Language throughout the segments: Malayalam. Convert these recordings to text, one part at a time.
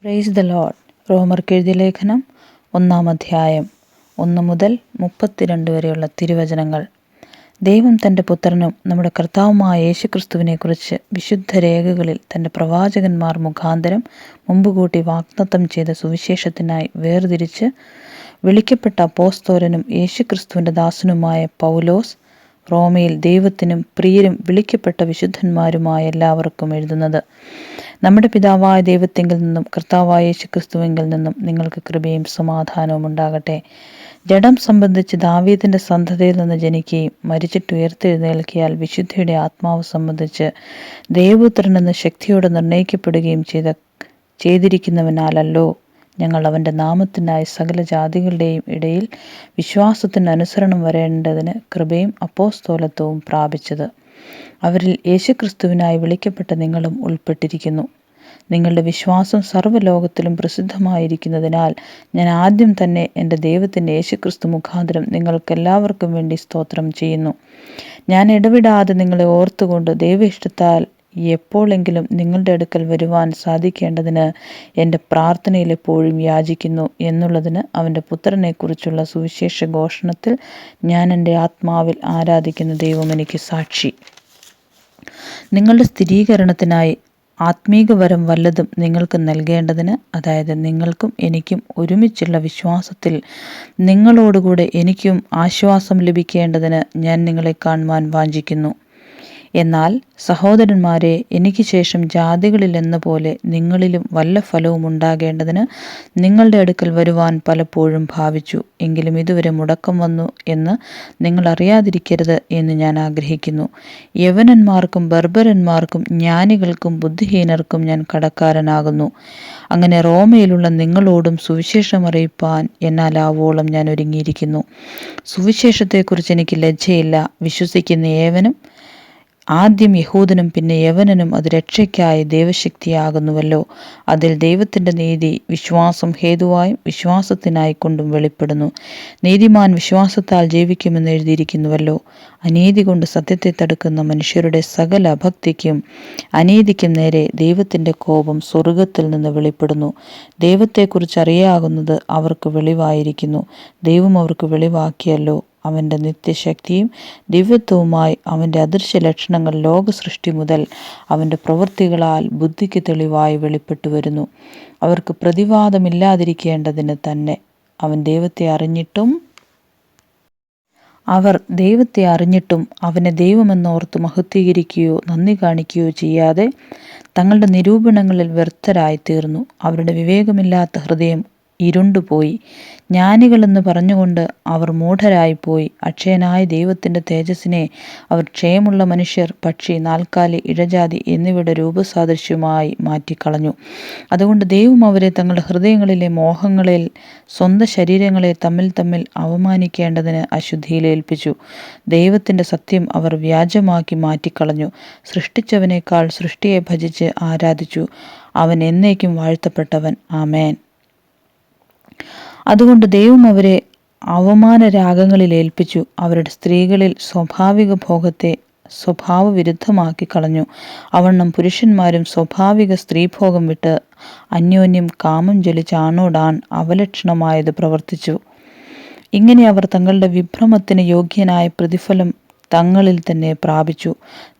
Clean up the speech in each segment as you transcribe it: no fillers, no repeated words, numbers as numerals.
Praise the Lord. റോമർക്കെഴുതിയ ലേഖനം 1-ാം അധ്യായം 1 മുതൽ 32 വരെയുള്ള തിരുവചനങ്ങൾ. ദൈവം തൻ്റെ പുത്രനും നമ്മുടെ കർത്താവുമായ യേശുക്രിസ്തുവിനെക്കുറിച്ച് വിശുദ്ധ രേഖകളിൽ തൻ്റെ പ്രവാചകന്മാർ മുഖാന്തരം മുമ്പുകൂട്ടി വാഗ്ദത്തം ചെയ്ത സുവിശേഷത്തിനായി വേർതിരിച്ച് വിളിക്കപ്പെട്ട അപ്പോസ്തലനും യേശുക്രിസ്തുവിൻ്റെ ദാസനുമായ പൗലോസ്, റോമയിൽ ദൈവത്തിനും പ്രിയരും വിളിക്കപ്പെട്ട വിശുദ്ധന്മാരുമായ എല്ലാവർക്കും എഴുതുന്നത്. നമ്മുടെ പിതാവായ ദൈവത്തിങ്കിൽ നിന്നും കർത്താവായ യേശുക്രിസ്തുവിങ്കിൽ നിന്നും നിങ്ങൾക്ക് കൃപയും സമാധാനവും ഉണ്ടാകട്ടെ. ജഡം സംബന്ധിച്ച് ദാവീദിൻ്റെ സന്തതിയിൽ നിന്ന് ജനിക്കുകയും മരിച്ചിട്ട് ഉയർത്തെഴുന്നേൽക്കിയാൽ വിശുദ്ധിയുടെ ആത്മാവ് സംബന്ധിച്ച് ദൈവപുത്രനെന്ന് ശക്തിയോടെ നിർണയിക്കപ്പെടുകയും ചെയ്തിരിക്കുന്നവനാലല്ലോ ഞങ്ങൾ അവൻ്റെ നാമത്തിനായി സകല ജാതികളുടെയും ഇടയിൽ വിശ്വാസത്തിന് അനുസരണം വരേണ്ടതിന് കൃപയും അപ്പോസ്തലത്വവും പ്രാപിച്ചത്. അവരിൽ യേശുക്രിസ്തുവിനായി വിളിക്കപ്പെട്ട നിങ്ങളും ഉൾപ്പെട്ടിരിക്കുന്നു. നിങ്ങളുടെ വിശ്വാസം സർവ്വലോകത്തിലും പ്രസിദ്ധമായിരിക്കുന്നതിനാൽ ഞാൻ ആദ്യം തന്നെ എൻ്റെ ദൈവത്തിൻ്റെ യേശുക്രിസ്തു മുഖാന്തരം നിങ്ങൾക്കെല്ലാവർക്കും വേണ്ടി സ്തോത്രം ചെയ്യുന്നു. ഞാൻ ഇടവിടാതെ നിങ്ങളെ ഓർത്തുകൊണ്ട് ദൈവ ഇഷ്ടത്താൽ എപ്പോഴെങ്കിലും നിങ്ങളുടെ അടുക്കൽ വരുവാൻ സാധിക്കേണ്ടതിന് എൻ്റെ പ്രാർത്ഥനയിൽ എപ്പോഴും യാചിക്കുന്നു എന്നുള്ളതിന് അവൻ്റെ പുത്രനെക്കുറിച്ചുള്ള സുവിശേഷ ഘോഷണത്തിൽ ഞാൻ എൻ്റെ ആത്മാവിൽ ആരാധിക്കുന്ന ദൈവം എനിക്ക് സാക്ഷി. നിങ്ങളുടെ സ്ഥിരീകരണത്തിനായി ആത്മീകവരം വല്ലതും നിങ്ങൾക്ക് നൽകേണ്ടതിന്, അതായത് നിങ്ങൾക്കും എനിക്കും ഒരുമിച്ചുള്ള വിശ്വാസത്തിൽ നിങ്ങളോടുകൂടെ എനിക്കും ആശ്വാസം ലഭിക്കേണ്ടതിന് ഞാൻ നിങ്ങളെ കാണുവാൻ വാഞ്ചിക്കുന്നു. എന്നാൽ സഹോദരന്മാരെ, എനിക്ക് ശേഷം ജാതികളിലെന്ന പോലെ നിങ്ങളിലും വല്ല ഫലവും ഉണ്ടാകേണ്ടതിന് നിങ്ങളുടെ അടുക്കൽ വരുവാൻ പലപ്പോഴും ഭാവിച്ചു. എങ്കിലും ഇതുവരെ മുടക്കം വന്നു എന്ന് നിങ്ങൾ അറിയാതിരിക്കരുത് എന്ന് ഞാൻ ആഗ്രഹിക്കുന്നു. യവനന്മാർക്കും ബർബരന്മാർക്കും ജ്ഞാനികൾക്കും ബുദ്ധിഹീനർക്കും ഞാൻ കടക്കാരനാകുന്നു. അങ്ങനെ റോമയിലുള്ള നിങ്ങളോടും സുവിശേഷം അറിയിപ്പാൻ എന്നാലാവോളം ഞാൻ ഒരുങ്ങിയിരിക്കുന്നു. സുവിശേഷത്തെക്കുറിച്ച് എനിക്ക് ലജ്ജയില്ല. വിശ്വസിക്കുന്ന ഏവനും, ആദ്യം യഹൂദനും പിന്നെ യവനനും അത് രക്ഷയ്ക്കായി ദൈവശക്തിയാകുന്നുവല്ലോ. അതിൽ ദൈവത്തിൻ്റെ നീതി വിശ്വാസം ഹേതുവായും വിശ്വാസത്തിനായിക്കൊണ്ടും വെളിപ്പെടുന്നു. നീതിമാൻ വിശ്വാസത്താൽ ജീവിക്കുമെന്ന് എഴുതിയിരിക്കുന്നുവല്ലോ. അനീതി കൊണ്ട് സത്യത്തെ തടുക്കുന്ന മനുഷ്യരുടെ സകല അഭക്തിക്കും അനീതിക്കും നേരെ ദൈവത്തിൻ്റെ കോപം സ്വർഗത്തിൽ നിന്ന് വെളിപ്പെടുന്നു. ദൈവത്തെക്കുറിച്ച് അറിയാകുന്നത് അവർക്ക് വെളിവായിരിക്കുന്നു. ദൈവം അവർക്ക് വെളിവാക്കിയല്ലോ. അവൻ്റെ നിത്യശക്തിയും ദിവ്യത്വവുമായി അവൻ്റെ അദൃശ്യ ലക്ഷണങ്ങൾ ലോകസൃഷ്ടി മുതൽ അവൻ്റെ പ്രവൃത്തികളാൽ ബുദ്ധിക്ക് തെളിവായി വെളിപ്പെട്ടു വരുന്നു. അവർക്ക് പ്രതിവാദമില്ലാതിരിക്കേണ്ടതിന് തന്നെ അവർ ദൈവത്തെ അറിഞ്ഞിട്ടും അവനെ ദൈവമെന്നോർത്ത് മഹത്വീകരിക്കുകയോ നന്ദി കാണിക്കുകയോ ചെയ്യാതെ തങ്ങളുടെ നിരൂപണങ്ങളിൽ വ്യർത്ഥരായി തീർന്നു. അവരുടെ വിവേകമില്ലാത്ത ഹൃദയം ഇരുണ്ടുപോയി. ജ്ഞാനികളെന്ന് പറഞ്ഞുകൊണ്ട് അവർ മൂഢരായിപ്പോയി. അക്ഷയനായ ദൈവത്തിൻ്റെ തേജസ്സിനെ അവർ ക്ഷയമുള്ള മനുഷ്യർ, പക്ഷി, നാൽക്കാലി, ഇഴജാതി എന്നിവയുടെ രൂപസാദൃശ്യമായി മാറ്റിക്കളഞ്ഞു. അതുകൊണ്ട് ദൈവം അവരെ തങ്ങളുടെ ഹൃദയങ്ങളിലെ മോഹങ്ങളിൽ സ്വന്തം ശരീരങ്ങളെ തമ്മിൽ തമ്മിൽ അവമാനിക്കേണ്ടതിന് അശുദ്ധിയിൽ ഏൽപ്പിച്ചു. ദൈവത്തിൻ്റെ സത്യം അവർ വ്യാജമാക്കി മാറ്റിക്കളഞ്ഞു. സൃഷ്ടിച്ചവനേക്കാൾ സൃഷ്ടിയെ ഭജിച്ച് ആരാധിച്ചു. അവൻ എന്നേക്കും വാഴ്ത്തപ്പെട്ടവൻ. ആമേൻ. അതുകൊണ്ട് ദൈവം അവരെ അവമാന രാഗങ്ങളിൽ ഏൽപ്പിച്ചു. അവരുടെ സ്ത്രീകളിൽ സ്വാഭാവിക ഭോഗത്തെ സ്വഭാവവിരുദ്ധമാക്കി കളഞ്ഞു. അവണ്ണം പുരുഷന്മാരും സ്വാഭാവിക സ്ത്രീഭോഗം വിട്ട് അന്യോന്യം കാമം ജ്വലിച്ച് ആണോടാൺ അവലക്ഷണമായത് പ്രവർത്തിച്ചു. ഇങ്ങനെ അവർ തങ്ങളുടെ വിഭ്രമത്തിന് യോഗ്യനായ പ്രതിഫലം തങ്ങളിൽ തന്നെ പ്രാപിച്ചു.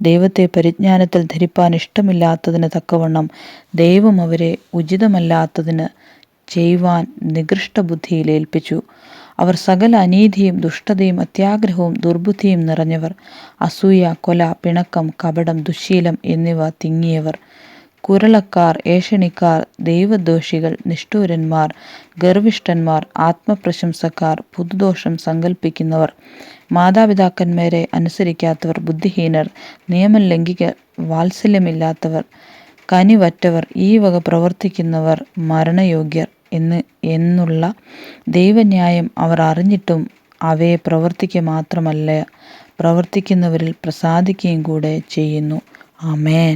ദൈവത്തെ പരിജ്ഞാനത്തിൽ ധരിപ്പാൻ ഇഷ്ടമില്ലാത്തതിന് തക്കവണ്ണം ദൈവം അവരെ ഉചിതമല്ലാത്തതിന് ചെയ്യുവാൻ നികൃഷ്ടബുദ്ധിയിൽ ഏൽപ്പിച്ചു. അവർ സകല അനീതിയും ദുഷ്ടതയും അത്യാഗ്രഹവും ദുർബുദ്ധിയും നിറഞ്ഞവർ, അസൂയ, കൊല, പിണക്കം, കപടം, ദുശ്ശീലം എന്നിവ തിങ്ങിയവർ, കുരളക്കാർ, ഏഷണിക്കാർ, ദൈവദോഷികൾ, നിഷ്ഠൂരന്മാർ, ഗർവിഷ്ഠന്മാർ, ആത്മപ്രശംസക്കാർ, പുതുദോഷം സങ്കല്പിക്കുന്നവർ, മാതാപിതാക്കന്മാരെ അനുസരിക്കാത്തവർ, ബുദ്ധിഹീനർ, നിയമം ലംഘിക്കർ, വാത്സല്യമില്ലാത്തവർ, കനിവറ്റവർ, ഈ വക പ്രവർത്തിക്കുന്നവർ മരണയോഗ്യർ എന്നുള്ള ദൈവന്യായം അവർ അറിഞ്ഞിട്ടും അവയെ പ്രവർത്തിക്കുക മാത്രമല്ല, പ്രവർത്തിക്കുന്നവരിൽ പ്രസാദിക്കുകയും കൂടെ ചെയ്യുന്നു. ആമേൻ.